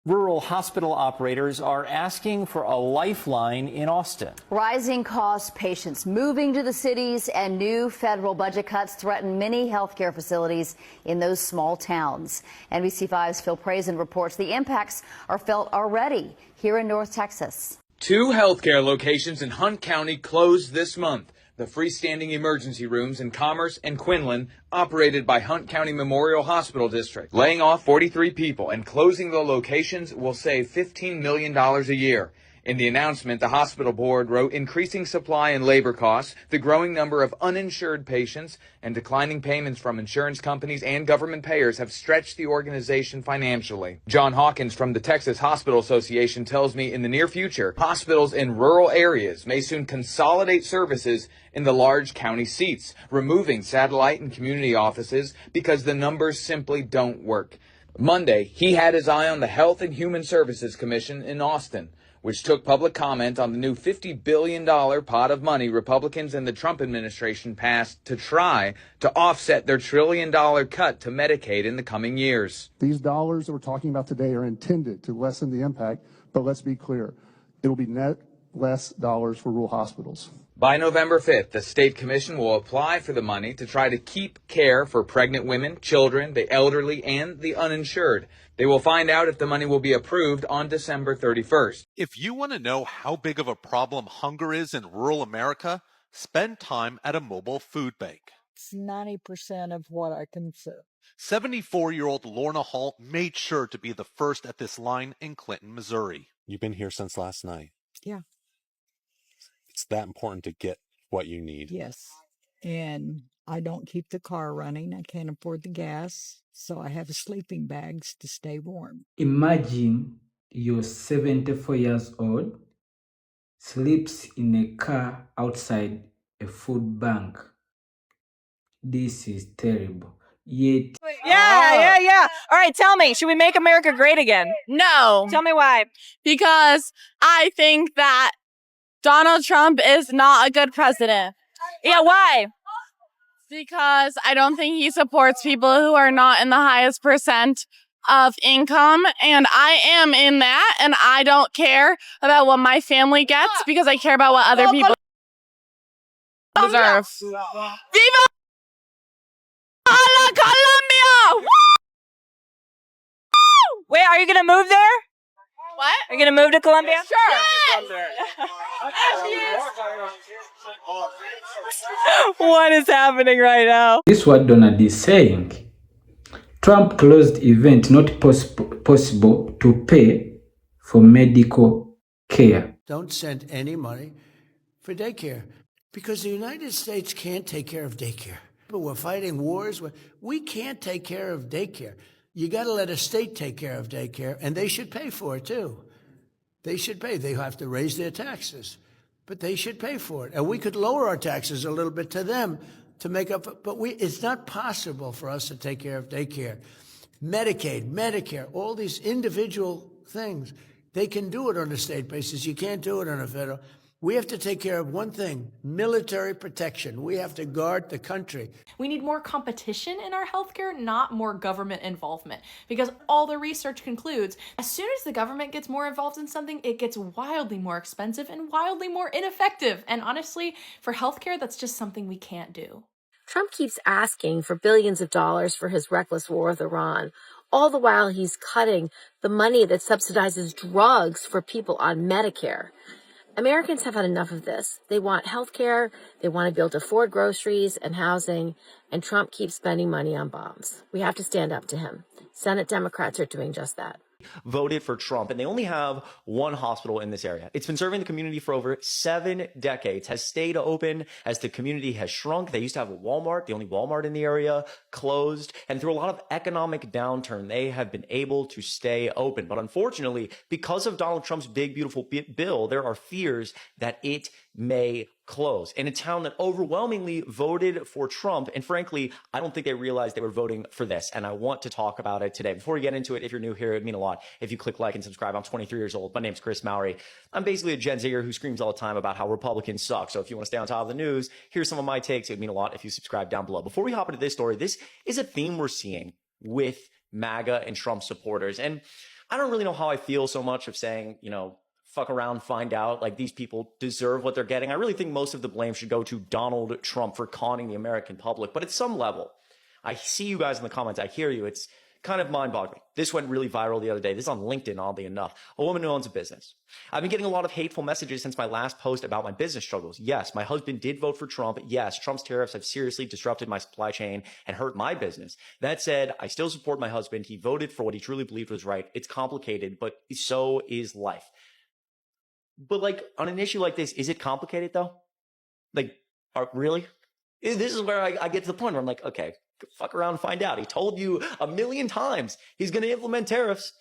Rural hospital operators are asking for a lifeline in Austin. Rising costs, patients moving to the cities, and new federal budget cuts threaten many healthcare facilities in those small towns. NBC5's Phil Prazen reports the impacts are felt already here in North Texas. 2 healthcare locations in Hunt County closed this month. The freestanding emergency rooms in Commerce and Quinlan, operated by Hunt County Memorial Hospital District. Laying off 43 people and closing the locations will save $15 million a year. In the announcement, the hospital board wrote increasing supply and labor costs, the growing number of uninsured patients, and declining payments from insurance companies and government payers have stretched the organization financially. John Hawkins from the Texas Hospital Association tells me in the near future, hospitals in rural areas may soon consolidate services in the large county seats, removing satellite and community offices because the numbers simply don't work. Monday, he had his eye on the Health and Human Services Commission in Austin, which took public comment on the new $50 billion pot of money Republicans and the Trump administration passed to try to offset their $1 trillion cut to Medicaid in the coming years. These dollars that we're talking about today are intended to lessen the impact, but let's be clear, it will be net less dollars for rural hospitals. By November 5th, the state commission will apply for the money to try to keep care for pregnant women, children, the elderly, and the uninsured. They will find out if the money will be approved on December 31st. If you want to know how big of a problem hunger is in rural America, spend time at a mobile food bank. It's 90% of what I consume. 74-year-old Lorna Hall made sure to be the first at this line in Clinton, Missouri. You've been here since last night. Yeah. It's that important to get what you need. Yes. And I don't keep the car running. I can't afford the gas. So I have sleeping bags to stay warm. Imagine you're 74 years old, sleeps in a car outside a food bank. This is terrible. Yet. Yeah. All right, tell me, should we make America great again? No. Tell me why. Because I think that Donald Trump is not a good president. Yeah, why? Because I don't think he supports people who are not in the highest percent of income. And I am in that. And I don't care about what my family gets because I care about what other people deserve. Viva la Colombia! Wait, are you going to move there? What? Are you going to move to Colombia? Sure. What is happening right now? This is what Donald is saying. Trump closed event not possible to pay for medical care. Don't send any money for daycare because the United States can't take care of daycare. But we're fighting wars. We can't take care of daycare. You got to let a state take care of daycare, and they should pay for it, too. They should pay. They have to raise their taxes, but they should pay for it. And we could lower our taxes a little bit to them to make up, but it's not possible for us to take care of daycare. Medicaid, Medicare, all these individual things, they can do it on a state basis. You can't do it on a federal. We have to take care of one thing, military protection. We have to guard the country. We need more competition in our healthcare, not more government involvement, because all the research concludes as soon as the government gets more involved in something, it gets wildly more expensive and wildly more ineffective. And honestly, for healthcare, that's just something we can't do. Trump keeps asking for billions of dollars for his reckless war with Iran. All the while, he's cutting the money that subsidizes drugs for people on Medicare. Americans have had enough of this. They want health care, they want to be able to afford groceries and housing, and Trump keeps spending money on bombs. We have to stand up to him. Senate Democrats are doing just that. Voted for Trump, and they only have one hospital in this area. It's been serving the community for over 7 decades, has stayed open as the community has shrunk. They used to have a Walmart, the only Walmart in the area, closed. And through a lot of economic downturn, they have been able to stay open. But unfortunately, because of Donald Trump's big, beautiful bill, there are fears that it may close in a town that overwhelmingly voted for Trump. And frankly, I don't think they realized they were voting for this. And I want to talk about it today. Before we get into it, if you're new here, it'd mean a lot if you click like and subscribe. I'm 23 years old. My name's Chris Mowry. I'm basically a Gen Zer who screams all the time about how Republicans suck. So if you want to stay on top of the news, here's some of my takes. It would mean a lot if you subscribe down below. Before we hop into this story, this is a theme we're seeing with MAGA and Trump supporters. And I don't really know how I feel so much of saying, fuck around, find out. Like, these people deserve what they're getting. I really think most of the blame should go to Donald Trump for conning the American public. But at some level, I see you guys in the comments. I hear you. It's kind of mind-boggling. This went really viral the other day. This is on LinkedIn, oddly enough. A woman who owns a business. I've been getting a lot of hateful messages since my last post about my business struggles. Yes, my husband did vote for Trump. Yes, Trump's tariffs have seriously disrupted my supply chain and hurt my business. That said, I still support my husband. He voted for what he truly believed was right. It's complicated, but so is life. But like, on an issue like this, is it complicated though? Like, really? This is where I get to the point where I'm like, okay, fuck around and find out. He told you a million times he's going to implement tariffs.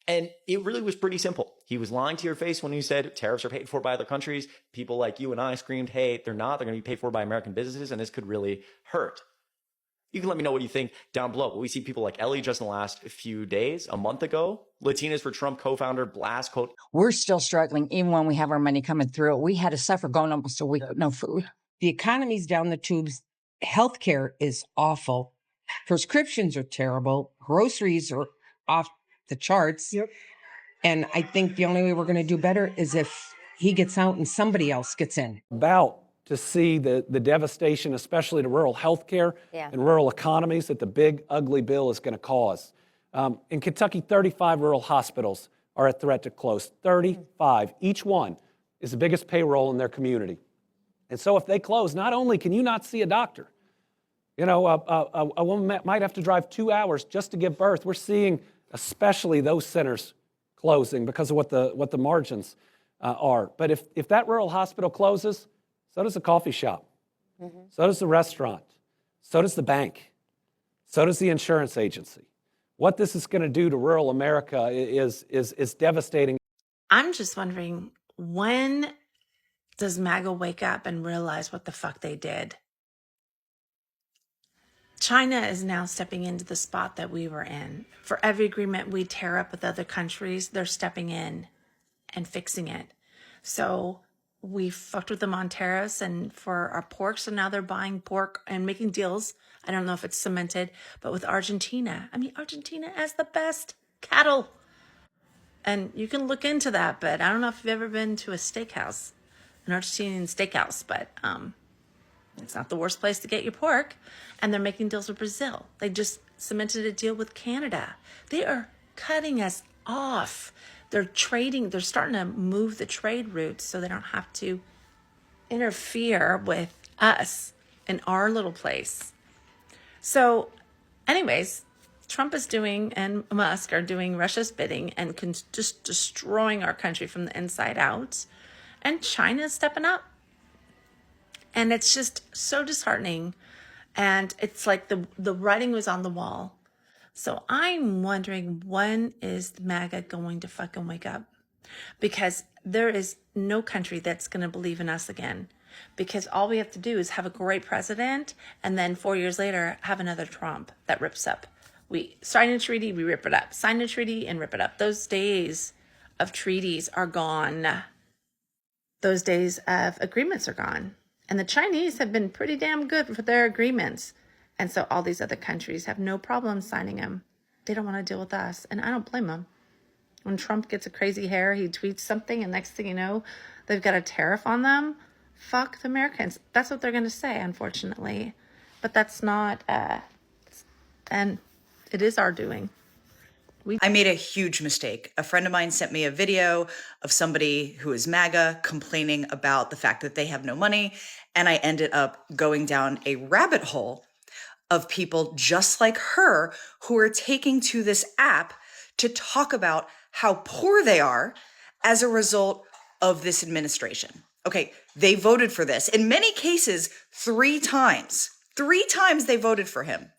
And it really was pretty simple. He was lying to your face when he said tariffs are paid for by other countries. People like you and I screamed, hey, they're not. They're going to be paid for by American businesses, and this could really hurt. You can let me know what you think down below. But we see people like Ellie just in the last few days, a month ago. Latinas for Trump co-founder Blast, quote, we're still struggling even when we have our money coming through. We had to suffer going almost a week with no food. The economy's down the tubes. Healthcare is awful. Prescriptions are terrible. Groceries are off the charts. Yep. And I think the only way we're going to do better is if he gets out and somebody else gets in. About to see the devastation, especially to rural healthcare and rural economies, that the big, ugly bill is going to cause. In Kentucky, 35 rural hospitals are at threat to close. 35. Each one is the biggest payroll in their community. And so if they close, not only can you not see a doctor, a woman might have to drive 2 hours just to give birth. We're seeing especially those centers closing because of what the margins are. But if that rural hospital closes, so does the coffee shop. Mm-hmm. So does the restaurant. So does the bank. So does the insurance agency. What this is going to do to rural America is devastating. I'm just wondering, when does MAGA wake up and realize what the fuck they did? China is now stepping into the spot that we were in. For every agreement we tear up with other countries, they're stepping in and fixing it. So we fucked with them on tariffs and for our pork, so now they're buying pork and making deals. I don't know if it's cemented, but with Argentina. I mean, Argentina has the best cattle. And you can look into that, but I don't know if you've ever been to a steakhouse, an Argentinian steakhouse, but it's not the worst place to get your pork. And they're making deals with Brazil. They just cemented a deal with Canada. They are cutting us off. They're trading, they're starting to move the trade routes so they don't have to interfere with us in our little place. So anyways, Trump is doing and Musk are doing Russia's bidding and just destroying our country from the inside out. And China is stepping up. And it's just so disheartening. And it's like the writing was on the wall. So I'm wondering, when is MAGA going to fucking wake up? Because there is no country that's going to believe in us again. Because all we have to do is have a great president and then 4 years later have another Trump that rips up. We sign a treaty, we rip it up. Sign a treaty and rip it up. Those days of treaties are gone. Those days of agreements are gone. And the Chinese have been pretty damn good with their agreements. And so all these other countries have no problem signing them. They don't want to deal with us. And I don't blame them. When Trump gets a crazy hair, he tweets something, and next thing you know, they've got a tariff on them. Fuck the Americans. That's what they're going to say, unfortunately. But that's not, and it is our doing. I made a huge mistake. A friend of mine sent me a video of somebody who is MAGA complaining about the fact that they have no money. And I ended up going down a rabbit hole of people just like her who are taking to this app to talk about how poor they are as a result of this administration. Okay, they voted for this. In many cases, 3 times. 3 times they voted for him.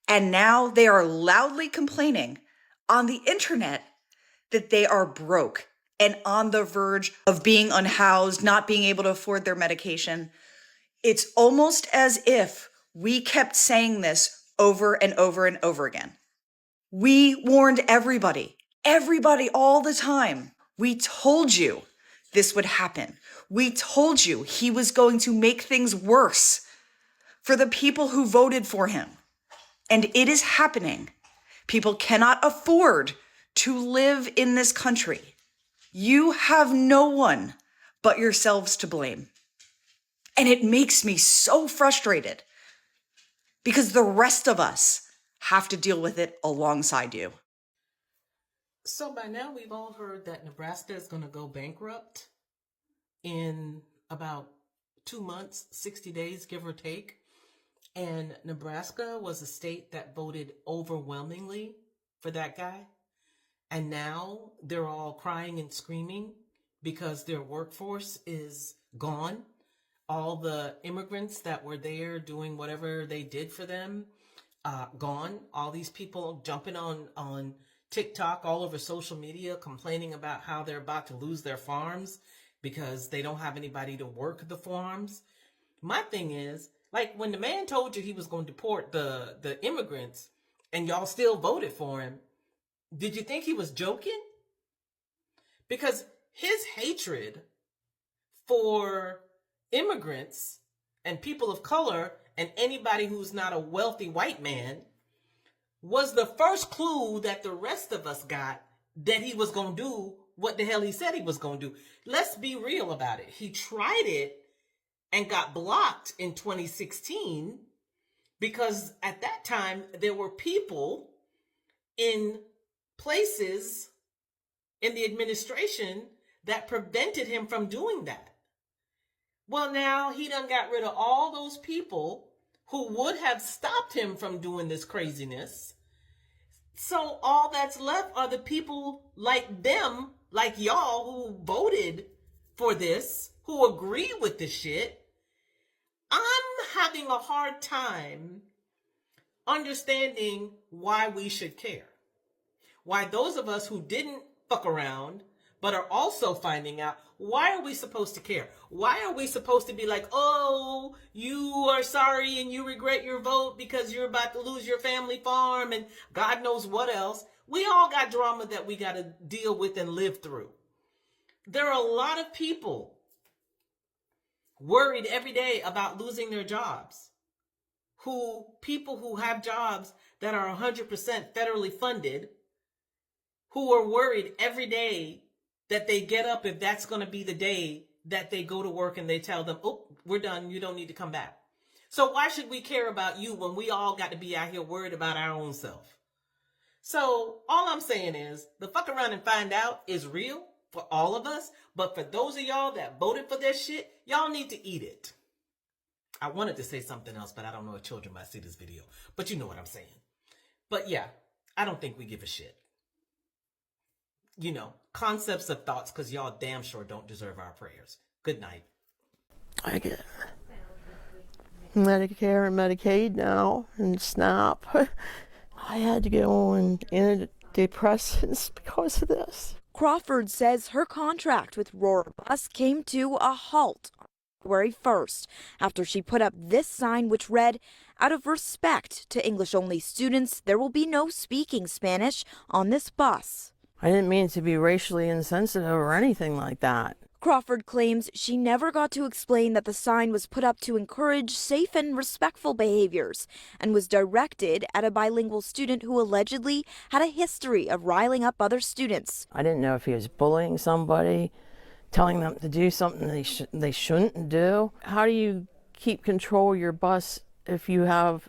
And now they are loudly complaining on the internet that they are broke and on the verge of being unhoused, not being able to afford their medication. It's almost as if we kept saying this over and over and over again. We warned everybody all the time. We told you this would happen. We told you he was going to make things worse for the people who voted for him. And it is happening. People cannot afford to live in this country. You have no one but yourselves to blame. And it makes me so frustrated because the rest of us have to deal with it alongside you. So by now we've all heard that Nebraska is going to go bankrupt in about 2 months, 60 days, give or take. And Nebraska was a state that voted overwhelmingly for that guy. And now they're all crying and screaming because their workforce is gone. All the immigrants that were there doing whatever they did for them, gone. All these people jumping on TikTok, all over social media, complaining about how they're about to lose their farms because they don't have anybody to work the farms. My thing is, like, when the man told you he was going to deport the immigrants and y'all still voted for him, did you think he was joking? Because his hatred for immigrants and people of color and anybody who's not a wealthy white man was the first clue that the rest of us got that he was going to do what the hell he said he was going to do. Let's be real about it. He tried it and got blocked in 2016 because at that time there were people in places in the administration that prevented him from doing that. Well, now he done got rid of all those people who would have stopped him from doing this craziness. So all that's left are the people like them, like y'all, who voted for this, who agree with the shit. I'm having a hard time understanding why we should care. Why those of us who didn't fuck around but are also finding out, why are we supposed to care? Why are we supposed to be like, oh, you are sorry and you regret your vote because you're about to lose your family farm and God knows what else? We all got drama that we got to deal with and live through. There are a lot of people worried every day about losing their jobs. People who have jobs that are 100% federally funded, who are worried every day that they get up if that's going to be the day that they go to work and they tell them, oh, we're done, you don't need to come back. So why should we care about you when we all got to be out here worried about our own self? So all I'm saying is the fuck around and find out is real for all of us. But for those of y'all that voted for this shit, y'all need to eat it. I wanted to say something else, but I don't know if children might see this video. But you know what I'm saying. But yeah, I don't think we give a shit. You know, concepts of thoughts, because y'all damn sure don't deserve our prayers. Good night. I get Medicare and Medicaid now and SNAP. I had to go on antidepressants because of this. Crawford says her contract with Roar Bus came to a halt on February 1st after she put up this sign which read, "Out of respect to English-only students, there will be no speaking Spanish on this bus." I didn't mean to be racially insensitive or anything like that. Crawford claims she never got to explain that the sign was put up to encourage safe and respectful behaviors and was directed at a bilingual student who allegedly had a history of riling up other students. I didn't know if he was bullying somebody, telling them to do something they shouldn't do. How do you keep control of your bus if you have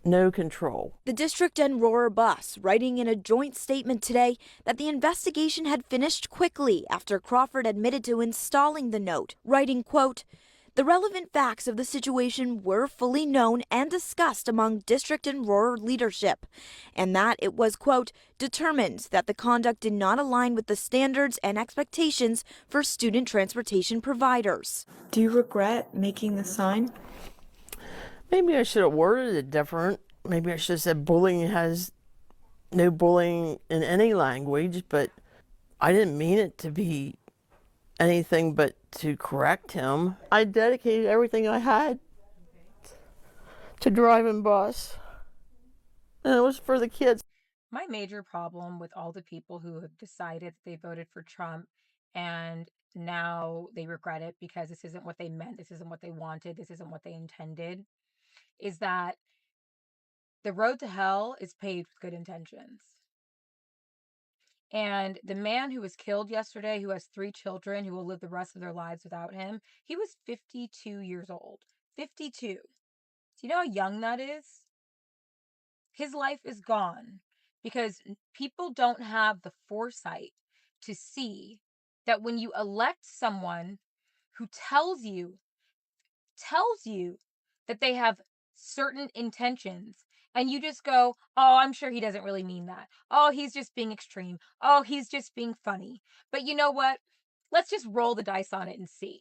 no control? The district and Roar Bus writing in a joint statement today that the investigation had finished quickly after Crawford admitted to installing the note, writing, quote, "The relevant facts of the situation were fully known and discussed among district and Roar leadership, and that it was, quote, determined that the conduct did not align with the standards and expectations for student transportation providers." Do you regret making the sign? Maybe I should have worded it different. Maybe I should have said bullying has no bullying in any language, but I didn't mean it to be anything but to correct him. I dedicated everything I had to driving bus, and it was for the kids. My major problem with all the people who have decided they voted for Trump and now they regret it because this isn't what they meant, this isn't what they wanted, this isn't what they intended, is that the road to hell is paved with good intentions. And the man who was killed yesterday, who has 3 children, who will live the rest of their lives without him, he was 52 years old. 52. Do you know how young that is? His life is gone because people don't have the foresight to see that when you elect someone who tells you that they have certain intentions, and you just go, oh, I'm sure he doesn't really mean that. Oh, he's just being extreme. Oh, he's just being funny. But you know what? Let's just roll the dice on it and see.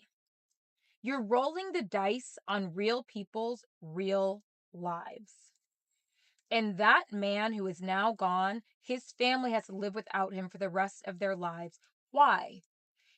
You're rolling the dice on real people's real lives. And that man who is now gone, his family has to live without him for the rest of their lives. Why?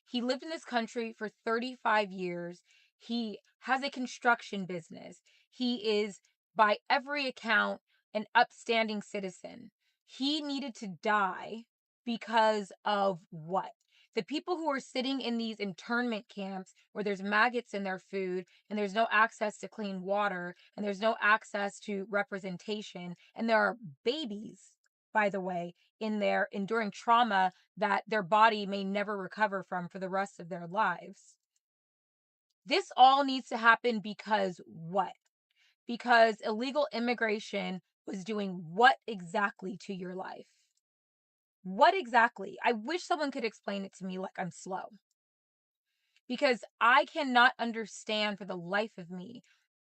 He lived in this country for 35 years. He has a construction business. He is, by every account, an upstanding citizen. He needed to die because of what? The people who are sitting in these internment camps where there's maggots in their food and there's no access to clean water and there's no access to representation, and there are babies, by the way, in there enduring trauma that their body may never recover from for the rest of their lives. This all needs to happen because what? Because illegal immigration was doing what exactly to your life? What exactly? I wish someone could explain it to me like I'm slow. Because I cannot understand for the life of me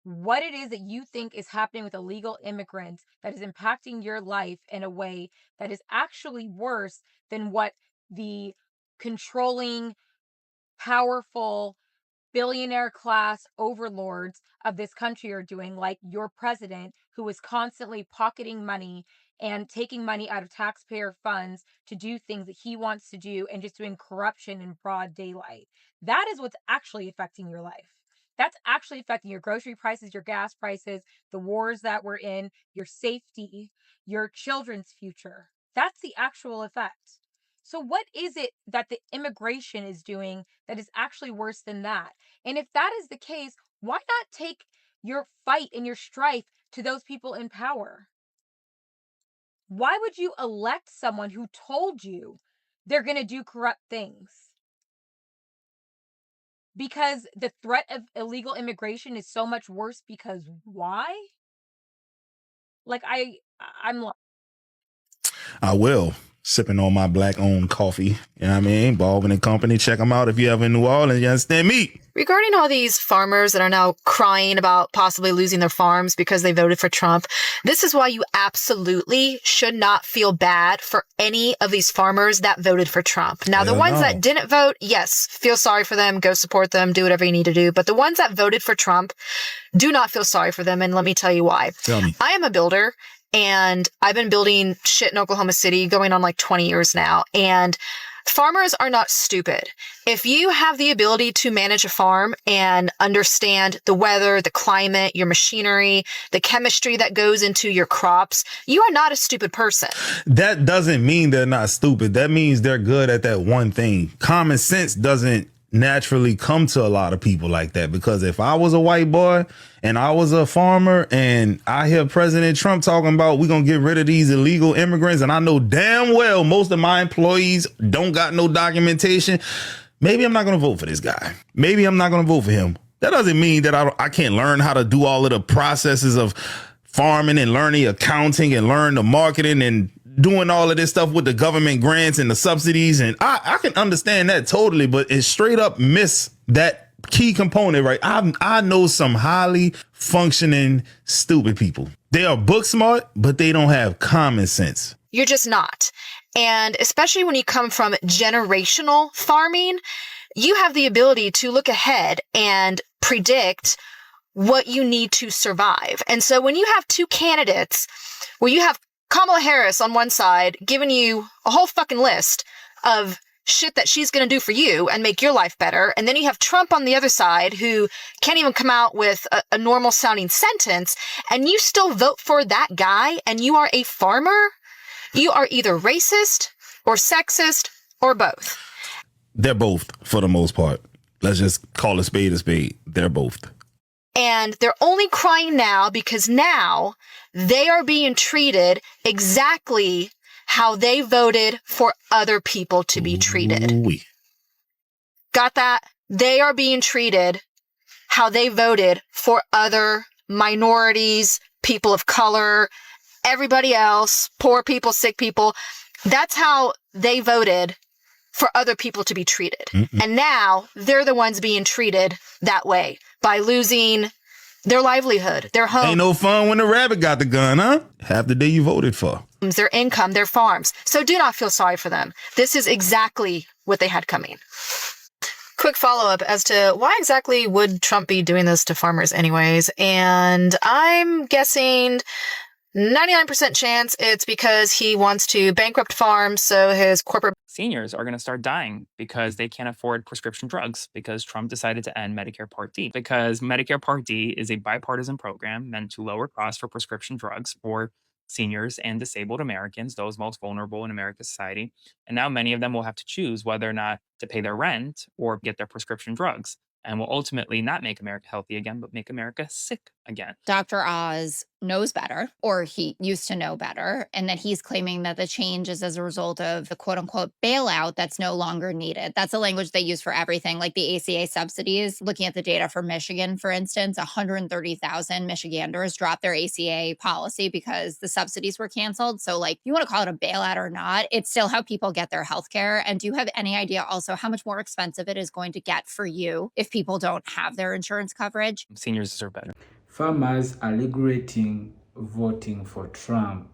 what it is that you think is happening with illegal immigrants that is impacting your life in a way that is actually worse than what the controlling, powerful, billionaire class overlords of this country are doing, like your president, who is constantly pocketing money and taking money out of taxpayer funds to do things that he wants to do and just doing corruption in broad daylight. That is what's actually affecting your life. That's actually affecting your grocery prices, your gas prices, the wars that we're in, your safety, your children's future. That's the actual effect. So what is it that the immigration is doing that is actually worse than that? And if that is the case, why not take your fight and your strife to those people in power? Why would you elect someone who told you they're going to do corrupt things? Because the threat of illegal immigration is so much worse because why? Like I'm I will. Sipping on my black-owned coffee. You know what I mean? Baldwin and Company. Check them out if you ever in New Orleans. You understand me? Regarding all these farmers that are now crying about possibly losing their farms because they voted for Trump, this is why you absolutely should not feel bad for any of these farmers that voted for Trump. Now, the ones that didn't vote, yes, feel sorry for them, go support them, do whatever you need to do. But the ones that voted for Trump, do not feel sorry for them. And let me tell you why. Tell me. I am a builder. And I've been building shit in Oklahoma City going on like 20 years now. And farmers are not stupid. If you have the ability to manage a farm and understand the weather, the climate, your machinery, the chemistry that goes into your crops, you are not a stupid person. That doesn't mean they're not stupid. That means they're good at that one thing. Common sense doesn't naturally come to a lot of people like that, because if I was a white boy and I was a farmer and I hear President Trump talking about we're gonna get rid of these illegal immigrants, and I know damn well most of my employees don't got no documentation, maybe I'm not gonna vote for this guy. Maybe I'm not gonna vote for him. That doesn't mean that I can't learn how to do all of the processes of farming and learning accounting and learn the marketing and doing all of this stuff with the government grants and the subsidies. And I can understand that totally, but it straight up miss that key component, right? I know some highly functioning, stupid people. They are book smart, but they don't have common sense. You're just not. And especially when you come from generational farming, you have the ability to look ahead and predict what you need to survive. And so when you have two candidates where you have Kamala Harris on one side giving you a whole fucking list of shit that she's going to do for you and make your life better, and then you have Trump on the other side who can't even come out with a normal sounding sentence, and you still vote for that guy, and you are a farmer, you are either racist or sexist or both. They're both, for the most part. Let's just call a spade a spade. They're both. And they're only crying now because now they are being treated exactly how they voted for other people to be treated. Ooh-wee. Got that? They are being treated how they voted for other minorities, people of color, everybody else, poor people, sick people. That's how they voted for other people to be treated. And now they're the ones being treated that way by losing their livelihood, their home. Ain't no fun when the rabbit got the gun, huh? Half the day you voted for. Their income, their farms. So do not feel sorry for them. This is exactly what they had coming. Quick follow-up as to why exactly would Trump be doing this to farmers anyways? And I'm guessing 99% chance it's because he wants to bankrupt farms so his corporate seniors are going to start dying because they can't afford prescription drugs because Trump decided to end Medicare Part D. Because Medicare Part D is a bipartisan program meant to lower costs for prescription drugs for seniors and disabled Americans, those most vulnerable in America's society. And now many of them will have to choose whether or not to pay their rent or get their prescription drugs, and will ultimately not make America healthy again, but make America sick again. Dr. Oz knows better, or he used to know better, and that he's claiming that the change is as a result of the quote unquote bailout that's no longer needed. That's a language they use for everything, like the ACA subsidies. Looking at the data for Michigan, for instance, 130,000 Michiganders dropped their ACA policy because the subsidies were canceled. So like, you want to call it a bailout or not, it's still how people get their health care. And do you have any idea also how much more expensive it is going to get for you if people don't have their insurance coverage? Seniors deserve better. Farmers are regretting voting for Trump.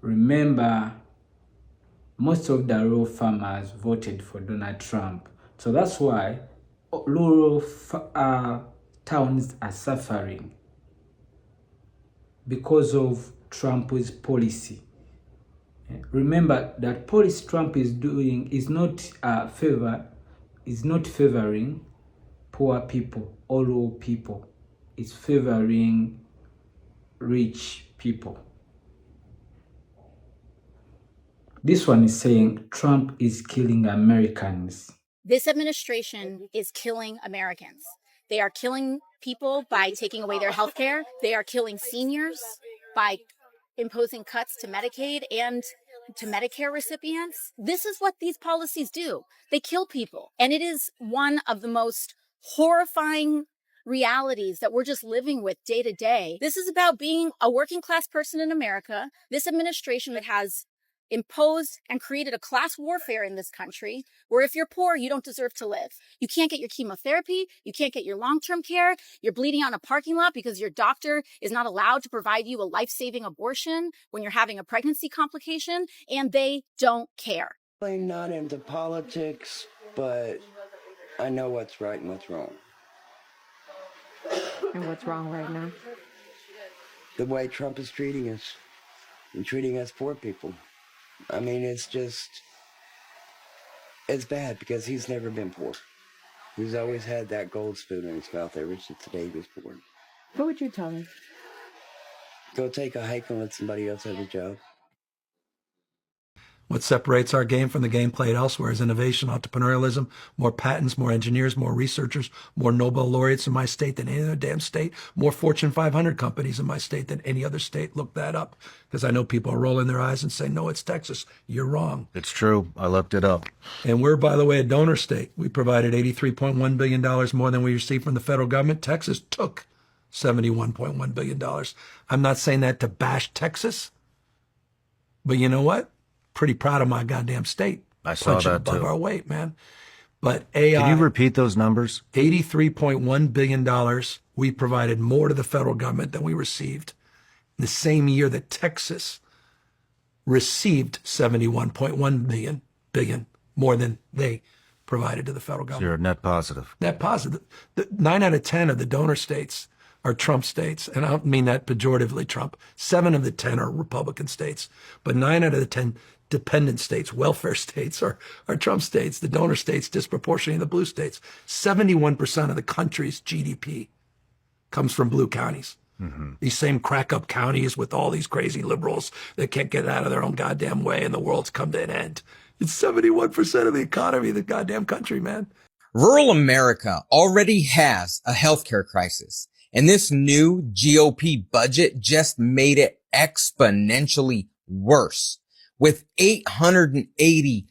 Remember, most of the rural farmers voted for Donald Trump. So that's why rural towns are suffering because of Trump's policy. Remember that policy Trump is doing is not favoring poor people or rural people. It's favoring rich people. This one is saying Trump is killing Americans. This administration is killing Americans. They are killing people by taking away their health care. They are killing seniors by imposing cuts to Medicaid and to Medicare recipients. This is what these policies do. They kill people. And it is one of the most horrifying realities that we're just living with day to day. This is about being a working class person in America. This administration that has imposed and created a class warfare in this country where if you're poor, you don't deserve to live. You can't get your chemotherapy. You can't get your long-term care. You're bleeding out in a parking lot because your doctor is not allowed to provide you a life-saving abortion when you're having a pregnancy complication, and they don't care. I'm not into politics, but I know what's right and what's wrong. And what's wrong right now? The way Trump is treating us and treating us poor people. I mean, it's bad because he's never been poor. He's always had that gold spoon in his mouth ever since the day he was born. What would you tell him? Go take a hike and let somebody else have a job. What separates our game from the game played elsewhere is innovation, entrepreneurialism, more patents, more engineers, more researchers, more Nobel laureates in my state than any other damn state, more Fortune 500 companies in my state than any other state. Look that up, because I know people are rolling their eyes and saying, no, it's Texas. You're wrong. It's true. I looked it up. And we're, by the way, a donor state. We provided $83.1 billion more than we received from the federal government. Texas took $71.1 billion. I'm not saying that to bash Texas, but you know what? Pretty proud of my goddamn state. I saw Punching that above too. our weight, man. But AI. Can you repeat those numbers? $83.1 billion. We provided more to the federal government than we received. In the same year that Texas received $71.1 billion more than they provided to the federal government. So you're net positive. Net positive. 9 out of 10 of the donor states are Trump states, and I don't mean that pejoratively, Trump. 7 of the 10 are Republican states, but 9 out of the 10 dependent states, welfare states, are Trump states. The donor states disproportionately the blue states. 71% of the country's GDP comes from blue counties. Mm-hmm. These same crack-up counties with all these crazy liberals that can't get out of their own goddamn way and the world's come to an end. It's 71% of the economy of the goddamn country, man. Rural America already has a healthcare crisis. And this new GOP budget just made it exponentially worse. with $880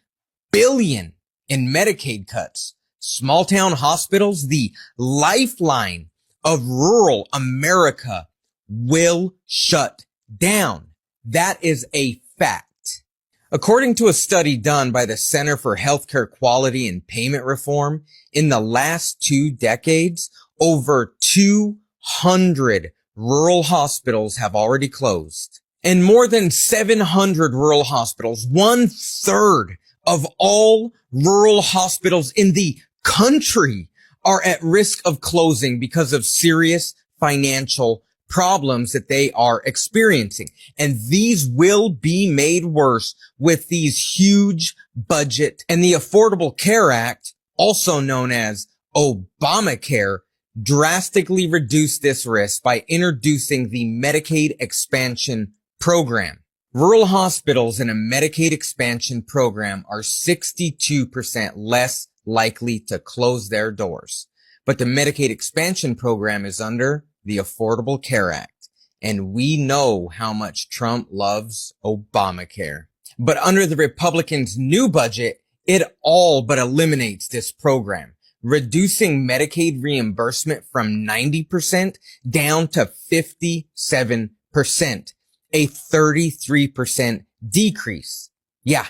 billion in Medicaid cuts. Small town hospitals, the lifeline of rural America, will shut down. That is a fact. According to a study done by the Center for Healthcare Quality and Payment Reform, in the last 2 decades, over 200 rural hospitals have already closed. And more than 700 rural hospitals, 1/3 of all rural hospitals in the country, are at risk of closing because of serious financial problems that they are experiencing. And these will be made worse with these huge budget and the Affordable Care Act, also known as Obamacare, drastically reduced this risk by introducing the Medicaid expansion program. Rural hospitals in a Medicaid expansion program are 62% less likely to close their doors. But the Medicaid expansion program is under the Affordable Care Act, and we know how much Trump loves Obamacare. But under the Republicans' new budget, it all but eliminates this program, reducing Medicaid reimbursement from 90% down to 57%, a 33% decrease. Yeah,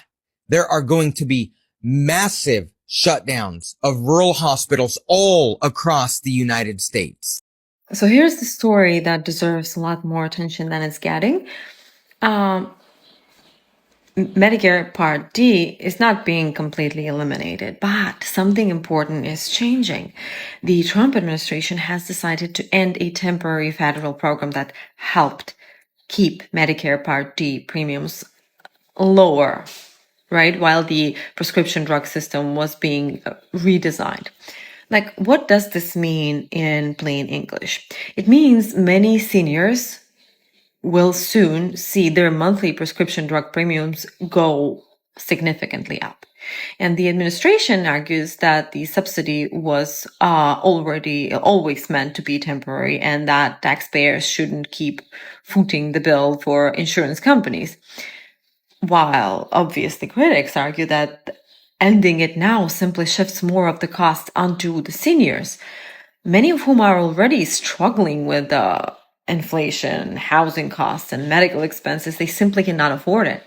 there are going to be massive shutdowns of rural hospitals all across the United States. So here's the story that deserves a lot more attention than it's getting. Medicare Part D is not being completely eliminated, but something important is changing. The Trump administration has decided to end a temporary federal program that helped keep Medicare Part D premiums lower, right? While the prescription drug system was being redesigned. Like, what does this mean in plain English? It means many seniors will soon see their monthly prescription drug premiums go significantly up. And the administration argues that the subsidy was always meant to be temporary and that taxpayers shouldn't keep footing the bill for insurance companies. While obviously critics argue that ending it now simply shifts more of the cost onto the seniors, many of whom are already struggling with inflation, housing costs, and medical expenses. They simply cannot afford it.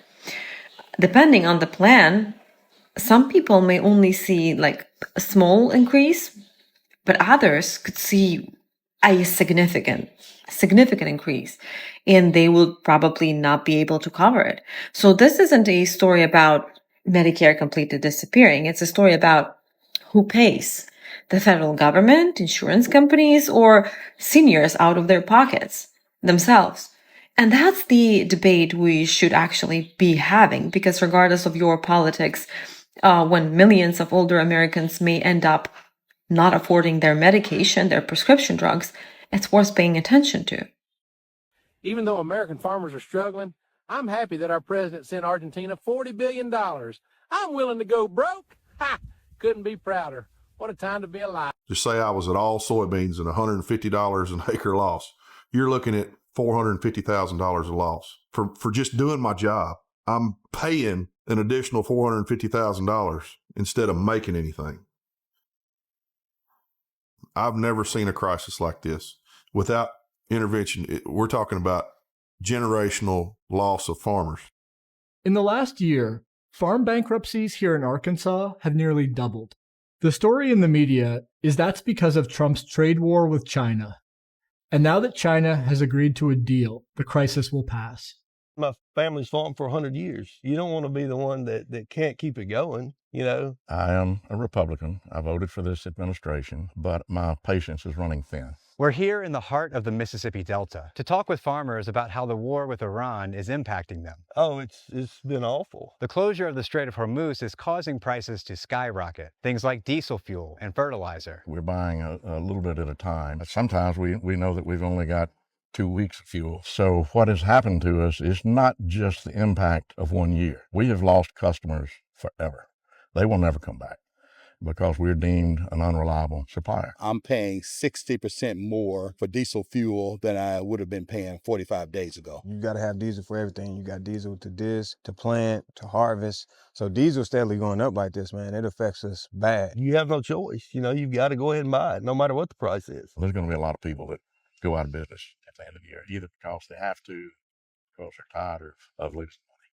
Depending on the plan, some people may only see like a small increase, but others could see a significant increase, and they will probably not be able to cover it. So this isn't a story about Medicare completely disappearing. It's a story about who pays: the federal government, insurance companies, or seniors out of their pockets themselves. And that's the debate we should actually be having, because regardless of your politics, when millions of older Americans may end up not affording their medication, their prescription drugs, it's worth paying attention to. Even though American farmers are struggling, I'm happy that our president sent Argentina $40 billion. I'm willing to go broke. Ha! Couldn't be prouder. What a time to be alive. Just say I was at all soybeans and $150 an acre loss. You're looking at $450,000 a loss. For just doing my job, I'm paying an additional $450,000 instead of making anything. I've never seen a crisis like this. Without intervention, we're talking about generational loss of farmers. In the last year, farm bankruptcies here in Arkansas have nearly doubled. The story in the media is that's because of Trump's trade war with China. And now that China has agreed to a deal, the crisis will pass. My family's farmed for 100 years. You don't want to be the one that can't keep it going, you know. I am a Republican. I voted for this administration, but my patience is running thin. We're here in the heart of the Mississippi Delta to talk with farmers about how the war with Iran is impacting them. Oh, it's been awful. The closure of the Strait of Hormuz is causing prices to skyrocket, things like diesel fuel and fertilizer. We're buying a little bit at a time. Sometimes we know that we've only got 2 weeks of fuel. So what has happened to us is not just the impact of 1 year. We have lost customers forever. They will never come back. because we're deemed an unreliable supplier. I'm paying 60% more for diesel fuel than I would have been paying 45 days ago. You got to have diesel for everything. You got diesel to disc, to plant, to harvest. So diesel steadily going up like this, man, it affects us bad. You have no choice. You know, you've got to go ahead and buy it, no matter what the price is. There's going to be a lot of people that go out of business at the end of the year, either because they have to, because they're tired of losing.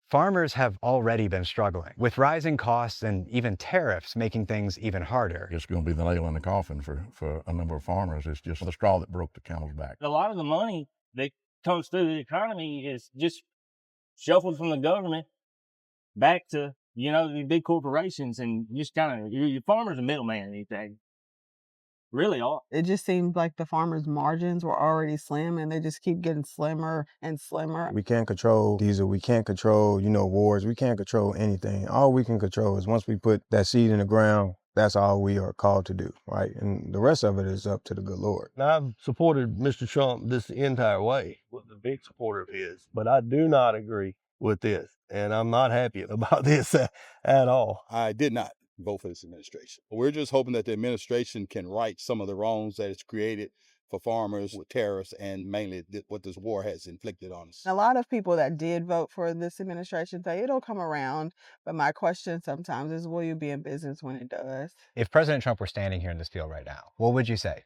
Farmers have already been struggling, with rising costs and even tariffs making things even harder. It's going to be the nail in the coffin for a number of farmers. It's just the straw that broke the camel's back. A lot of the money that comes through the economy is just shuffled from the government back to, you know, the big corporations, and just kind of, your farmer's a middleman these days. Really are. It just seemed like the farmers' margins were already slim, and they just keep getting slimmer and slimmer. We can't control diesel. We can't control, wars. We can't control anything. All we can control is once we put that seed in the ground, that's all we are called to do, right? And the rest of it is up to the good Lord. Now, I've supported Mr. Trump this entire way, was a big supporter of his, but I do not agree with this, and I'm not happy about this at all. I did not vote for this administration. We're just hoping that the administration can right some of the wrongs that it's created for farmers with tariffs and mainly what this war has inflicted on us. A lot of people that did vote for this administration say it'll come around, but my question sometimes is, will you be in business when it does? If President Trump were standing here in this field right now, what would you say?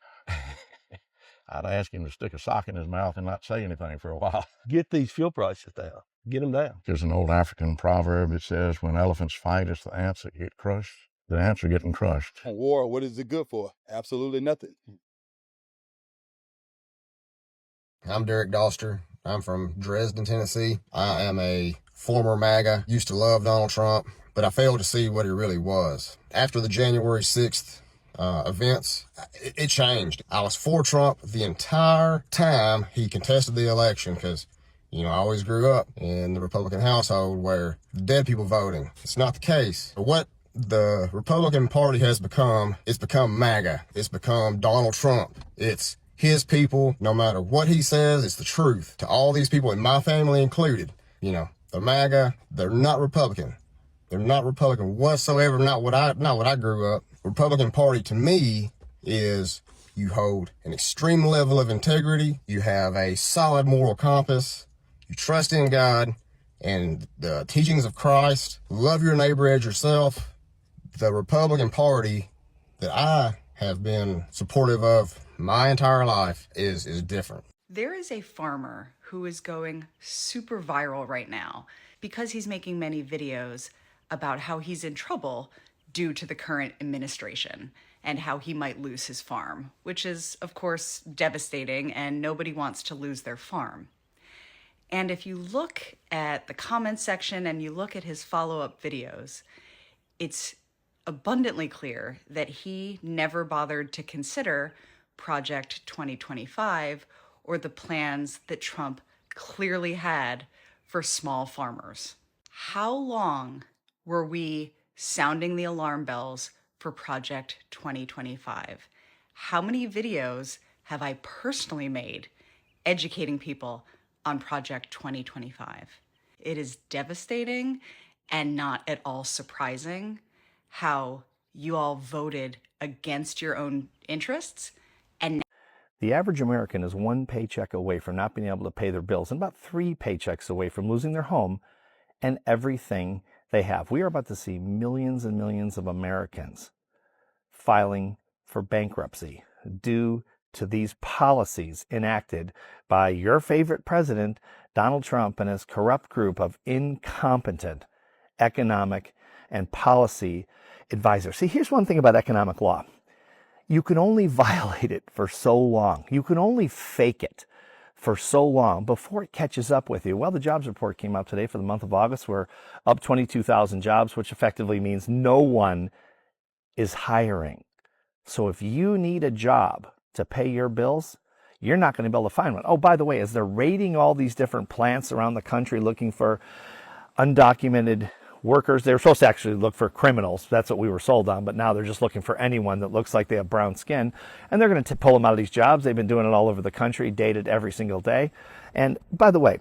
I'd ask him to stick a sock in his mouth and not say anything for a while. Get these fuel prices down. Get them down. There's an old African proverb that says, when elephants fight, it's the ants that get crushed. The ants are getting crushed. On war, what is it good for? Absolutely nothing. I'm Derek Doster. I'm from Dresden, Tennessee. I am a former MAGA. Used to love Donald Trump, but I failed to see what he really was. After the January 6th events, it changed. I was for Trump the entire time he contested the election because, I always grew up in the Republican household where dead people voting. It's not the case. What the Republican Party has become, it's become MAGA. It's become Donald Trump. It's his people. No matter what he says, it's the truth. To all these people, and my family included, the MAGA, they're not Republican. They're not Republican whatsoever. Not what I grew up. Republican Party to me is you hold an extreme level of integrity. You have a solid moral compass. You trust in God and the teachings of Christ. Love your neighbor as yourself. The Republican Party that I have been supportive of my entire life is different. There is a farmer who is going super viral right now because he's making many videos about how he's in trouble due to the current administration and how he might lose his farm, which is, of course, devastating, and nobody wants to lose their farm. And if you look at the comment section and you look at his follow-up videos, it's abundantly clear that he never bothered to consider Project 2025 or the plans that Trump clearly had for small farmers. How long were we sounding the alarm bells for Project 2025? How many videos have I personally made educating people on Project 2025? It is devastating and not at all surprising how you all voted against your own interests. And the average American is one paycheck away from not being able to pay their bills and about 3 paychecks away from losing their home and everything they have. We are about to see millions and millions of Americans filing for bankruptcy due to these policies enacted by your favorite president, Donald Trump, and his corrupt group of incompetent economic and policy advisors. See, here's one thing about economic law. You can only violate it for so long. You can only fake it for so long before it catches up with you. Well, the jobs report came out today for the month of August. We're up 22,000 jobs, which effectively means no one is hiring. So if you need a job to pay your bills, you're not going to be able to find one. Oh, by the way, as they're raiding all these different plants around the country looking for undocumented workers, they were supposed to actually look for criminals. That's what we were sold on. But now they're just looking for anyone that looks like they have brown skin. And they're going to pull them out of these jobs. They've been doing it all over the country, dated every single day. And by the way,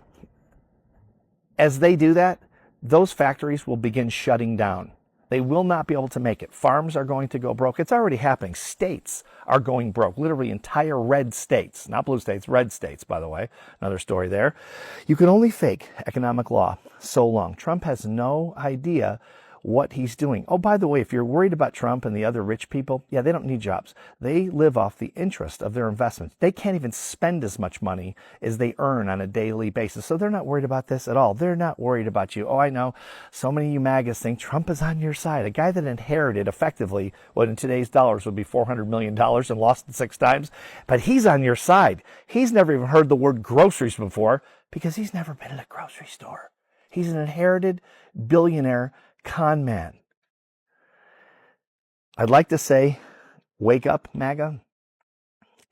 as they do that, those factories will begin shutting down. They will not be able to make it. Farms are going to go broke. It's already happening. States are going broke, literally entire red states, not blue states, red states, by the way. Another story there. You can only fake economic law so long. Trump has no idea what he's doing. Oh, by the way, if you're worried about Trump and the other rich people, yeah, they don't need jobs. They live off the interest of their investments. They can't even spend as much money as they earn on a daily basis. So they're not worried about this at all. They're not worried about you. Oh, I know so many of you MAGAs think Trump is on your side. A guy that inherited effectively what in today's dollars would be $400 million and lost it 6 times, but he's on your side. He's never even heard the word groceries before because he's never been in a grocery store. He's an inherited billionaire con man. I'd like to say, wake up, MAGA,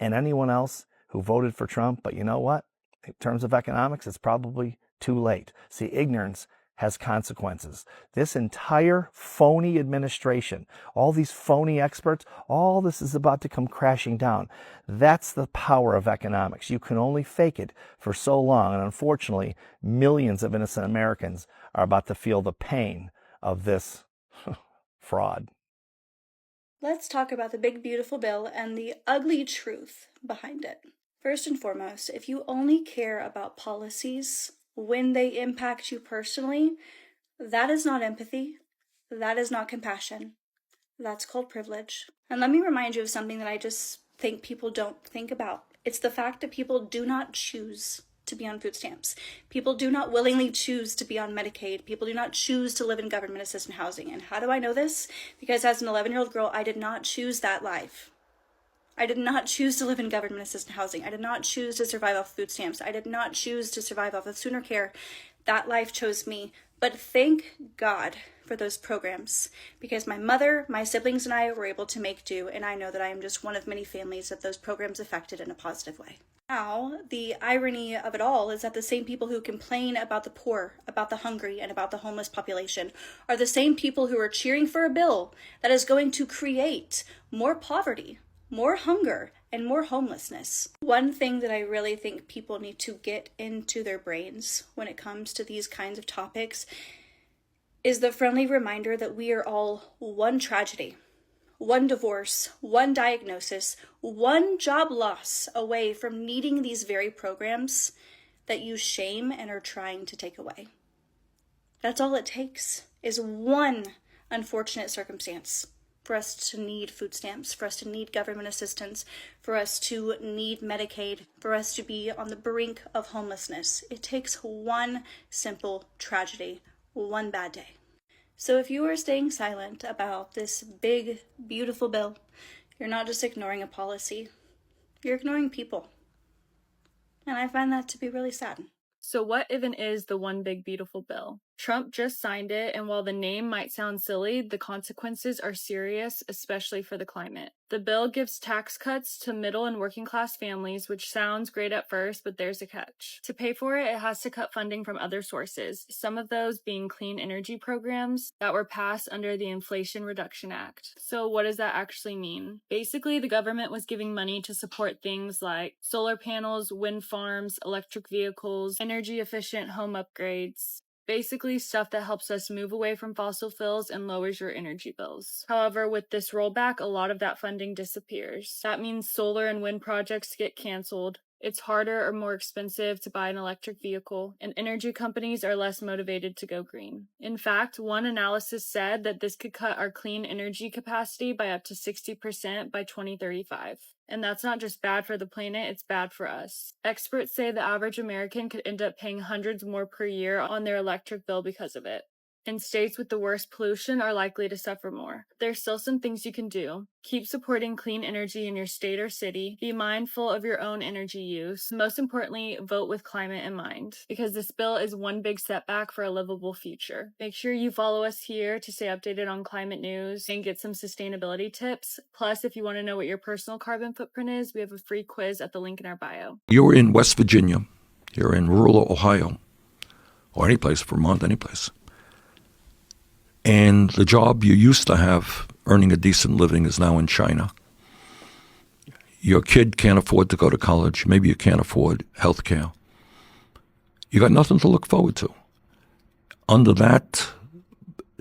and anyone else who voted for Trump. But you know what? In terms of economics, it's probably too late. See, ignorance has consequences. This entire phony administration, all these phony experts, all this is about to come crashing down. That's the power of economics. You can only fake it for so long. And unfortunately, millions of innocent Americans are about to feel the pain of this fraud. Let's talk about the big beautiful bill and the ugly truth behind it. First and foremost, if you only care about policies when they impact you personally, that is not empathy. That is not compassion. That's called privilege. And let me remind you of something that I just think people don't think about. It's the fact that people do not choose to be on food stamps. People do not willingly choose to be on Medicaid. People do not choose to live in government assistance housing. And how do I know this? Because as an 11-year-old girl, I did not choose that life. I did not choose to live in government assistance housing. I did not choose to survive off food stamps. I did not choose to survive off of Sooner Care. That life chose me. But thank God for those programs, because my mother, my siblings, and I were able to make do, and I know that I am just one of many families that those programs affected in a positive way. Now, the irony of it all is that the same people who complain about the poor, about the hungry, and about the homeless population are the same people who are cheering for a bill that is going to create more poverty, more hunger, and more homelessness. One thing that I really think people need to get into their brains when it comes to these kinds of topics is the friendly reminder that we are all one tragedy, one divorce, one diagnosis, one job loss away from needing these very programs that you shame and are trying to take away. That's all it takes, is one unfortunate circumstance for us to need food stamps, for us to need government assistance, for us to need Medicaid, for us to be on the brink of homelessness. It takes one simple tragedy, one bad day. So if you are staying silent about this big, beautiful bill, you're not just ignoring a policy, you're ignoring people. And I find that to be really sad. So what even is the One Big Beautiful Bill? Trump just signed it, and while the name might sound silly, the consequences are serious, especially for the climate. The bill gives tax cuts to middle and working class families, which sounds great at first, but there's a catch. To pay for it, it has to cut funding from other sources, some of those being clean energy programs that were passed under the Inflation Reduction Act. So what does that actually mean? Basically, the government was giving money to support things like solar panels, wind farms, electric vehicles, energy-efficient home upgrades. Basically, stuff that helps us move away from fossil fuels and lowers your energy bills. However, with this rollback, a lot of that funding disappears. That means solar and wind projects get canceled. It's harder or more expensive to buy an electric vehicle, and energy companies are less motivated to go green. In fact, one analysis said that this could cut our clean energy capacity by up to 60% by 2035. And that's not just bad for the planet, it's bad for us. Experts say the average American could end up paying hundreds more per year on their electric bill because of it. And states with the worst pollution are likely to suffer more. There's still some things you can do. Keep supporting clean energy in your state or city. Be mindful of your own energy use. Most importantly, vote with climate in mind, because this bill is one big setback for a livable future. Make sure you follow us here to stay updated on climate news and get some sustainability tips. Plus, if you want to know what your personal carbon footprint is, we have a free quiz at the link in our bio. You're in West Virginia. You're in rural Ohio, or any place, Vermont, any place. And the job you used to have earning a decent living is now in China. Your kid can't afford to go to college. Maybe you can't afford health care. You got nothing to look forward to. Under that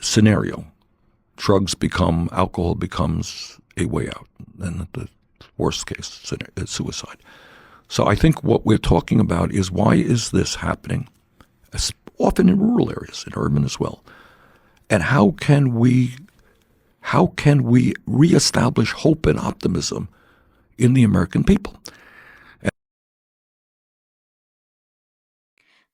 scenario, alcohol becomes a way out. And the worst case is suicide. So I think what we're talking about is, why is this happening? Often in rural areas, in urban as well. And how can we reestablish hope and optimism in the American people?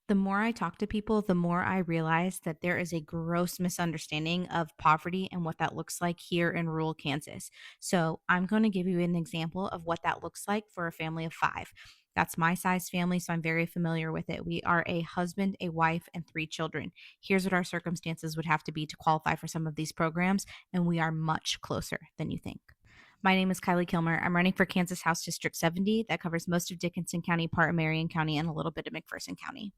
The more I talk to people, the more I realize that there is a gross misunderstanding of poverty and what that looks like here in rural Kansas. So I'm going to give you an example of what that looks like for a family of 5. That's my size family, so I'm very familiar with it. We are a husband, a wife, and 3 children. Here's what our circumstances would have to be to qualify for some of these programs, and we are much closer than you think. My name is Kylie Kilmer. I'm running for Kansas House District 70. That covers most of Dickinson County, part of Marion County, and a little bit of McPherson County.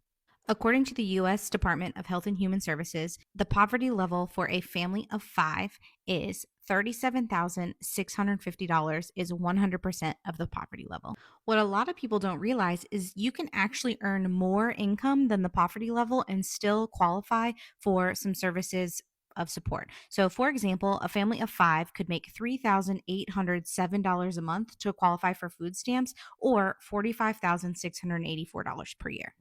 According to the U.S. Department of Health and Human Services, the poverty level for a family of 5 is $37,650 is 100% of the poverty level. What a lot of people don't realize is you can actually earn more income than the poverty level and still qualify for some services of support. So, for example, a family of 5 could make $3,807 a month to qualify for food stamps, or $45,684 per year.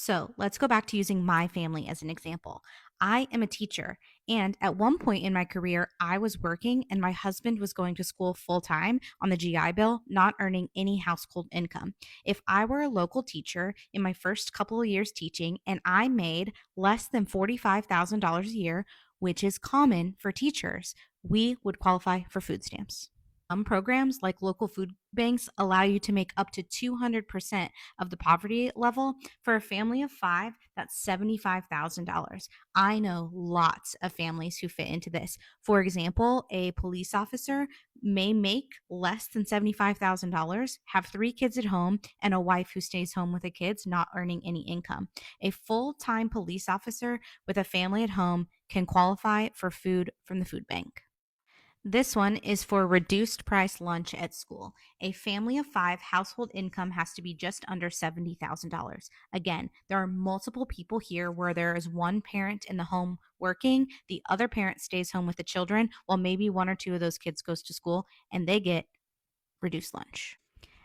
So let's go back to using my family as an example. I am a teacher, and at one point in my career, I was working and my husband was going to school full time on the GI Bill, not earning any household income. If I were a local teacher in my first couple of years teaching and I made less than $45,000 a year, which is common for teachers, we would qualify for food stamps. Some programs like local food banks allow you to make up to 200% of the poverty level. For a family of 5, that's $75,000. I know lots of families who fit into this. For example, a police officer may make less than $75,000, have 3 kids at home, and a wife who stays home with the kids, not earning any income. A full-time police officer with a family at home can qualify for food from the food bank. This one is for reduced price lunch at school. A family of 5 household income has to be just under $70,000. Again, there are multiple people here where there is one parent in the home working, the other parent stays home with the children, while maybe 1 or 2 of those kids goes to school, and they get reduced lunch.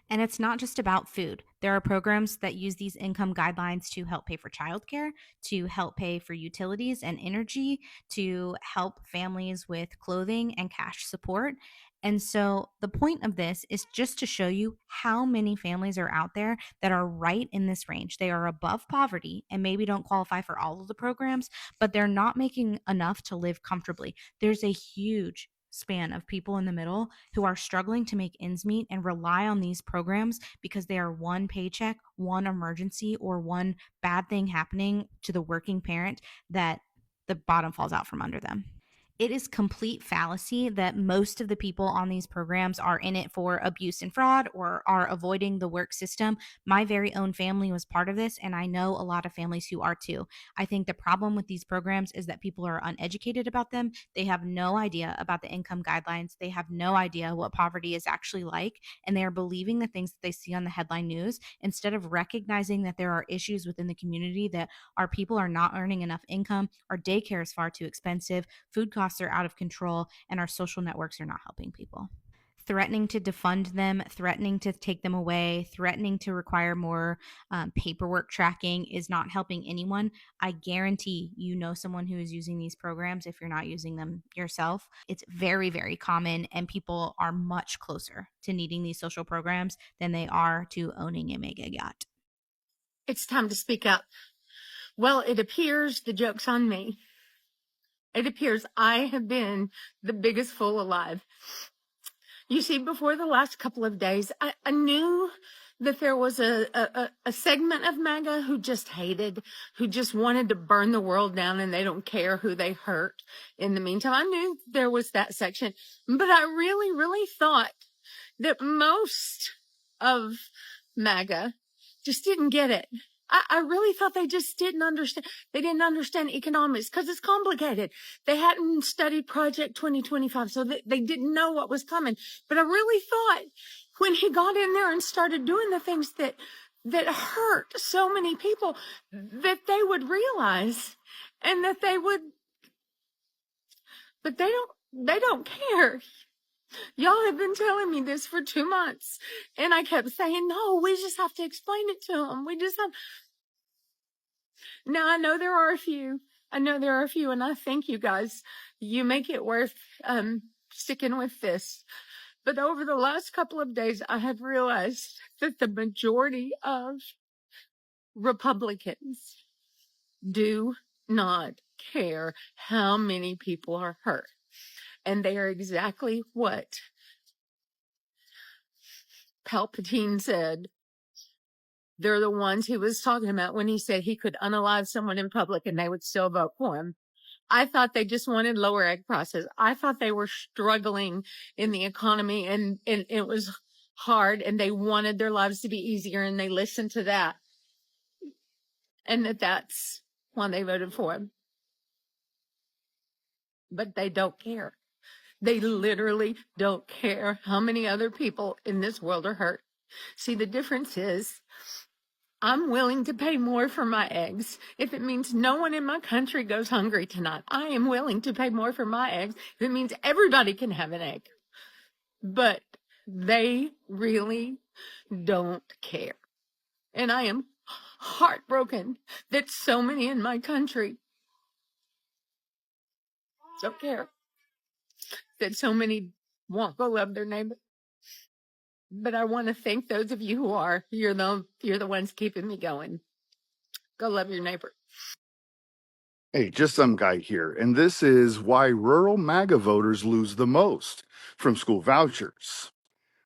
And it's not just about food. There are programs that use these income guidelines to help pay for childcare, to help pay for utilities and energy, to help families with clothing and cash support. And so the point of this is just to show you how many families are out there that are right in this range. They are above poverty and maybe don't qualify for all of the programs, but they're not making enough to live comfortably. There's a huge span of people in the middle who are struggling to make ends meet and rely on these programs because they are one paycheck, one emergency, or one bad thing happening to the working parent that the bottom falls out from under them. It is complete fallacy that most of the people on these programs are in it for abuse and fraud or are avoiding the work system. My very own family was part of this, and I know a lot of families who are too. I think the problem with these programs is that people are uneducated about them. They have no idea about the income guidelines. They have no idea what poverty is actually like, and they are believing the things that they see on the headline news instead of recognizing that there are issues within the community, that our people are not earning enough income, our daycare is far too expensive, food costs are out of control, and our social networks are not helping people. Threatening to defund them, threatening to take them away, threatening to require more paperwork tracking is not helping anyone. I guarantee you know someone who is using these programs if you're not using them yourself. It's very, very common, and people are much closer to needing these social programs than they are to owning a mega yacht. It's time to speak up. Well, it appears the joke's on me. It appears I have been the biggest fool alive. You see, before the last couple of days, I knew that there was a segment of MAGA who just hated, who just wanted to burn the world down, and they don't care who they hurt. In the meantime, I knew there was that section, but I really, really thought that most of MAGA just didn't get it. I really thought they just didn't understand. They didn't understand economics because it's complicated. They hadn't studied Project 2025, so they didn't know what was coming. But I really thought when he got in there and started doing the things that hurt so many people, that they would realize and that they would But they don't care. Y'all have been telling me this for 2 months. And I kept saying, no, we just have to explain it to them. We just have. Now, I know there are a few. And I thank you guys. You make it worth sticking with this. But over the last couple of days, I have realized that the majority of Republicans do not care how many people are hurt. And they are exactly what Palpatine said. They're the ones he was talking about when he said he could unalive someone in public and they would still vote for him. I thought they just wanted lower egg prices. I thought they were struggling in the economy and it was hard and they wanted their lives to be easier and they listened to that. And that's why they voted for him. But they don't care. They literally don't care how many other people in this world are hurt. See, the difference is I'm willing to pay more for my eggs if it means no one in my country goes hungry tonight. I am willing to pay more for my eggs if it means everybody can have an egg. But they really don't care. And I am heartbroken that so many in my country don't care. That so many won't go love their neighbor. But I want to thank those of you who are. You're the ones keeping me going. Go love your neighbor. Hey, just some guy here, and this is why rural MAGA voters lose the most from school vouchers.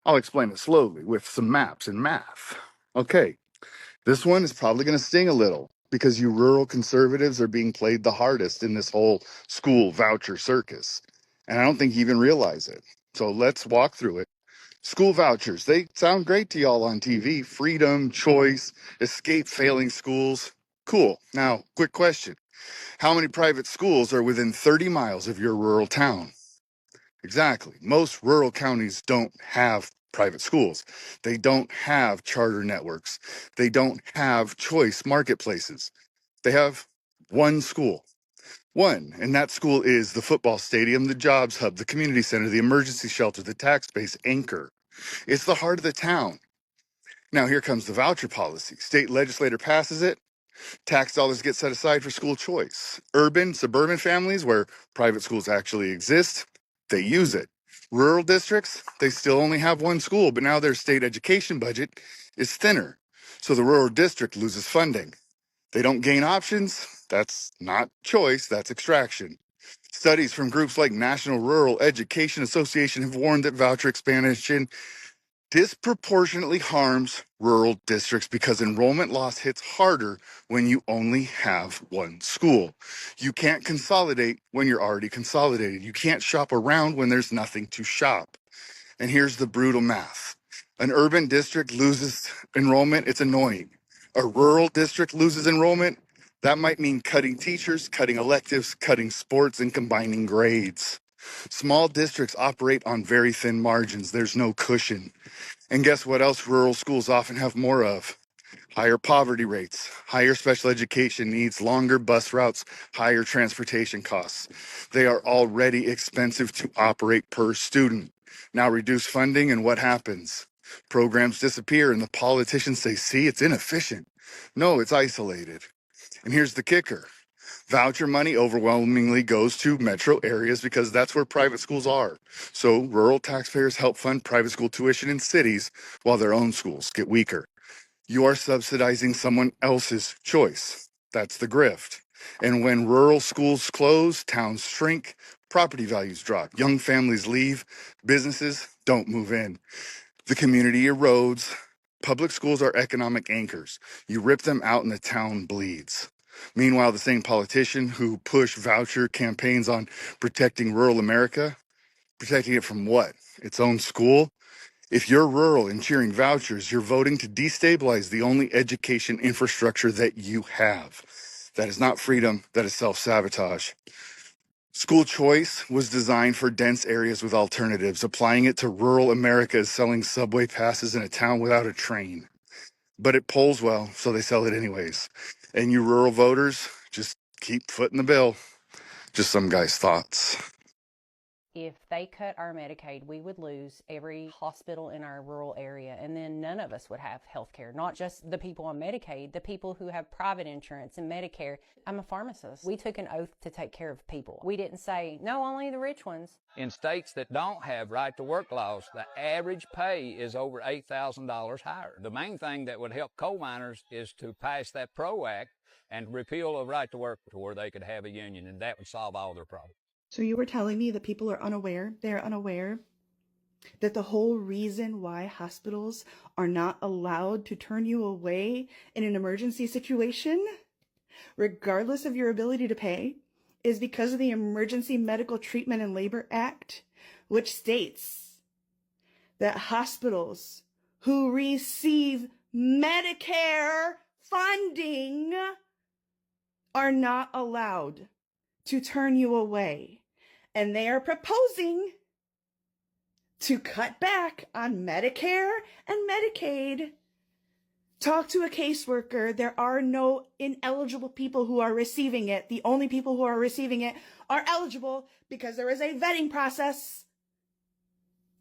I'll explain it slowly with some maps and math. Okay, this one is probably going to sting a little because you rural conservatives are being played the hardest in this whole school voucher circus. And I don't think you even realize it. So let's walk through it. School vouchers, they sound great to y'all on TV. Freedom, choice, escape failing schools. Cool. Now, quick question. How many private schools are within 30 miles of your rural town? Exactly. Most rural counties don't have private schools. They don't have charter networks. They don't have choice marketplaces. They have one school. One, and that school is the football stadium, the jobs hub, the community center, the emergency shelter, the tax base anchor. It's the heart of the town. Now here comes the voucher policy. State legislator passes it. Tax dollars get set aside for school choice. Urban, suburban families where private schools actually exist, they use it. Rural districts, they still only have one school, but now their state education budget is thinner. So the rural district loses funding. They don't gain options. That's not choice, that's extraction. Studies from groups like National Rural Education Association have warned that voucher expansion disproportionately harms rural districts because enrollment loss hits harder when you only have one school. You can't consolidate when you're already consolidated. You can't shop around when there's nothing to shop. And here's the brutal math. An urban district loses enrollment, it's annoying. A rural district loses enrollment, that might mean cutting teachers, cutting electives, cutting sports, and combining grades. Small districts operate on very thin margins. There's no cushion. And guess what else rural schools often have more of? Higher poverty rates, higher special education needs, longer bus routes, higher transportation costs. They are already expensive to operate per student. Now reduce funding and what happens? Programs disappear and the politicians say, see, it's inefficient. No, it's isolated. And here's the kicker. Voucher money overwhelmingly goes to metro areas because that's where private schools are. So rural taxpayers help fund private school tuition in cities while their own schools get weaker. You are subsidizing someone else's choice. That's the grift. And when rural schools close, towns shrink, property values drop, young families leave, businesses don't move in. The community erodes. Public schools are economic anchors. You rip them out and the town bleeds. Meanwhile, the same politician who pushed voucher campaigns on protecting rural America, protecting it from what? Its own school? If you're rural and cheering vouchers, you're voting to destabilize the only education infrastructure that you have. That is not freedom, that is self-sabotage. School choice was designed for dense areas with alternatives. Applying it to rural America is selling subway passes in a town without a train. But it polls well, so they sell it anyways. And you rural voters, just keep footing the bill. Just some guy's thoughts. If they cut our Medicaid, we would lose every hospital in our rural area, and then none of us would have health care. Not just the people on Medicaid, the people who have private insurance and Medicare. I'm a pharmacist. We took an oath to take care of people. We didn't say, no, only the rich ones. In states that don't have right-to-work laws, the average pay is over $8,000 higher. The main thing that would help coal miners is to pass that PRO Act and repeal a right-to-work to where they could have a union, and that would solve all their problems. So you were telling me that people are unaware, they're unaware that the whole reason why hospitals are not allowed to turn you away in an emergency situation, regardless of your ability to pay, is because of the Emergency Medical Treatment and Labor Act, which states that hospitals who receive Medicare funding are not allowed to turn you away. And they are proposing to cut back on Medicare and Medicaid. Talk to a caseworker. There are no ineligible people who are receiving it. The only people who are receiving it are eligible because there is a vetting process.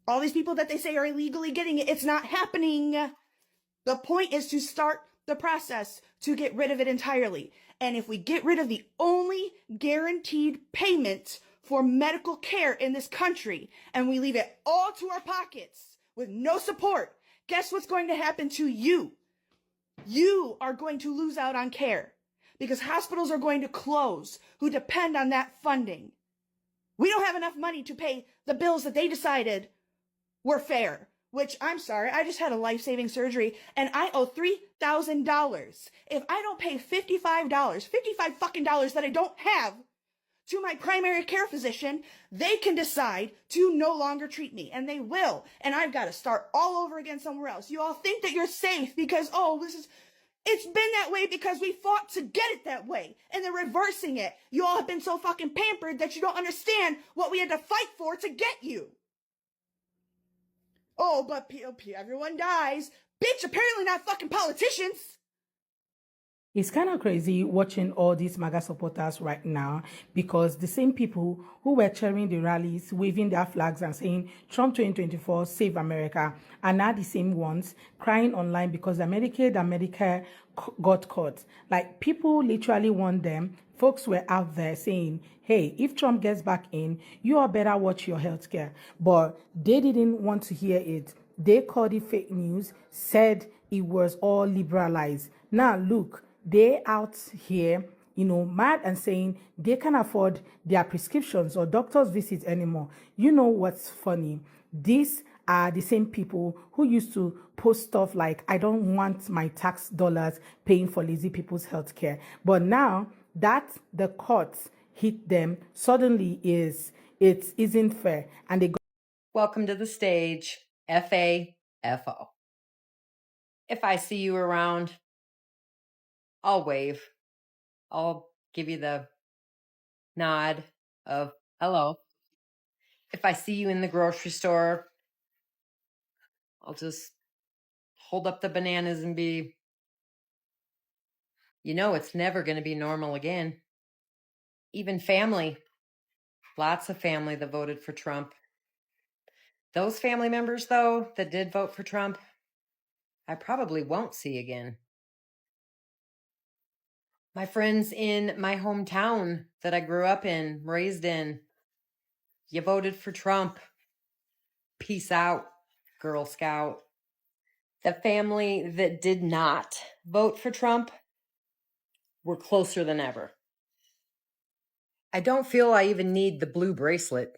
All these people that they say are illegally getting it, it's not happening. The point is to start the process to get rid of it entirely. And if we get rid of the only guaranteed payment for medical care in this country and we leave it all to our pockets with no support, guess what's going to happen to you? You are going to lose out on care because hospitals are going to close who depend on that funding. We don't have enough money to pay the bills that they decided were fair. Which, I'm sorry, I just had a life-saving surgery and I owe $3,000. If I don't pay $55 fucking dollars that I don't have to my primary care physician, they can decide to no longer treat me, and they will. And I've got to start all over again somewhere else. You all think that you're safe because, it's been that way because we fought to get it that way, and they're reversing it. You all have been so fucking pampered that you don't understand what we had to fight for to get you. Oh, but everyone dies. Bitch, apparently not fucking politicians. It's kind of crazy watching all these MAGA supporters right now because the same people who were cheering the rallies, waving their flags and saying Trump 2024, save America, are now the same ones crying online because the Medicaid and Medicare got caught. Like, people literally want them. Folks were out there saying, hey, if Trump gets back in, you all better watch your healthcare. But they didn't want to hear it. They called it fake news, said it was all liberalized. Now, look, they out here, mad and saying they can't afford their prescriptions or doctor's visits anymore. You know what's funny? These are the same people who used to post stuff like, I don't want my tax dollars paying for lazy people's healthcare. But now that the courts hit them, suddenly it isn't fair. And they go. Welcome to the stage, FAFO. If I see you around, I'll wave. I'll give you the nod of hello. If I see you in the grocery store, I'll just hold up the bananas and be, it's never going to be normal again. Even family, lots of family that voted for Trump. Those family members, though, that did vote for Trump, I probably won't see again. My friends in my hometown that I grew up in, raised in, you voted for Trump. Peace out, Girl Scout. The family that did not vote for Trump were closer than ever. I don't feel I even need the blue bracelet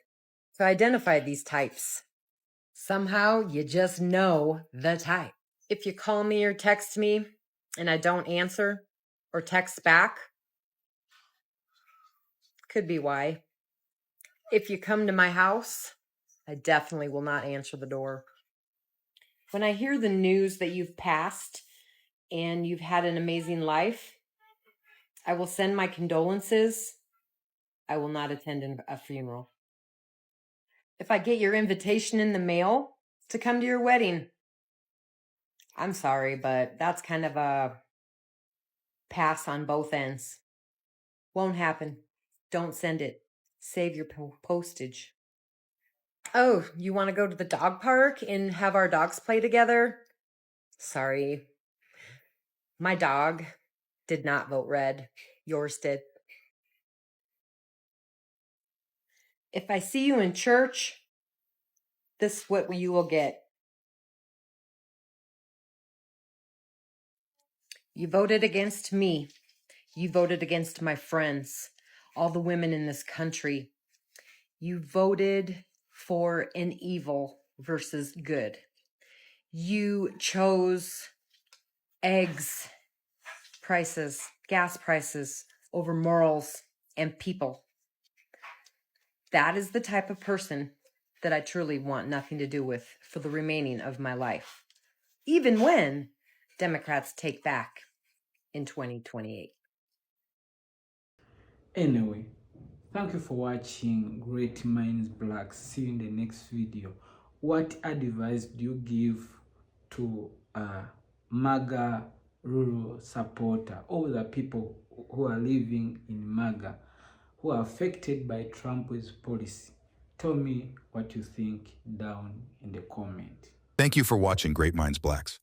to identify these types. Somehow you just know the type. If you call me or text me and I don't answer or text back, could be why. If you come to my house, I definitely will not answer the door. When I hear the news that you've passed and you've had an amazing life, I will send my condolences. I will not attend a funeral. If I get your invitation in the mail to come to your wedding, I'm sorry, but that's kind of a pass on both ends. Won't happen. Don't send it. Save your postage. Oh, you want to go to the dog park and have our dogs play together? Sorry. My dog did not vote red. Yours did. If I see you in church, this is what you will get. You voted against me. You voted against my friends, all the women in this country. You voted for an evil versus good. You chose eggs prices, gas prices over morals and people. That is the type of person that I truly want nothing to do with for the remaining of my life, even when Democrats take back in 2028. Anyway, thank you for watching Great Minds Black. See you in the next video. What advice do you give to a MAGA rural supporter, all the people who are living in MAGA, who are affected by Trump's policy? Tell me what you think down in the comment. Thank you for watching Great Minds Blacks.